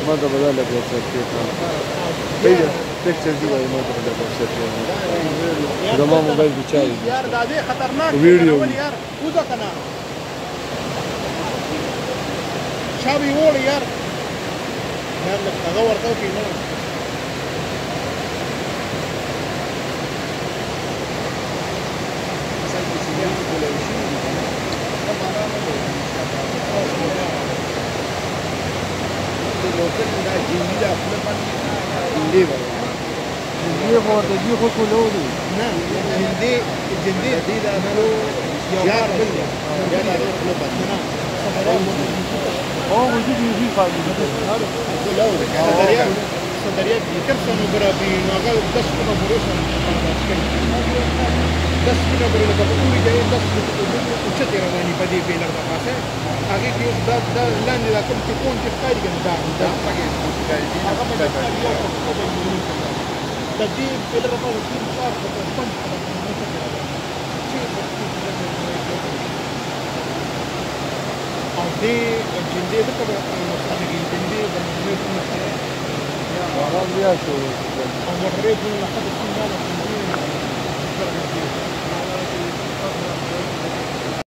ما ده بدل لك واتساب كيف هي تكتب جوا ما ده بدل واتساب كيف ده ما موبايل بيشاي यार दादी खतरनाक वीडियो यार पूजा करना शाबी वोड़ यार यार लगता वर्ता की ना लोकल ना जिंदी दा अपने पास जिंदी ये बहुत ये खुद को लो दी ना जिंदी जिंदी दी दा नो यार बन यार अपने पास ना او وجود يجي فاضي صدريا بيكرسنو برابي ناقل دس كنا بروسن دس كنا برو لكبوري جاي دس وشتي رواني بدي في لغة خاصة أكيد يوم دا لاند دا كم تكون تختاري كن دا دي في لغة خاصة كم شهر كم دي الجندي ده كده مصالح الجندي ده مصالح وراهم يا شو ومريت من لحد السنة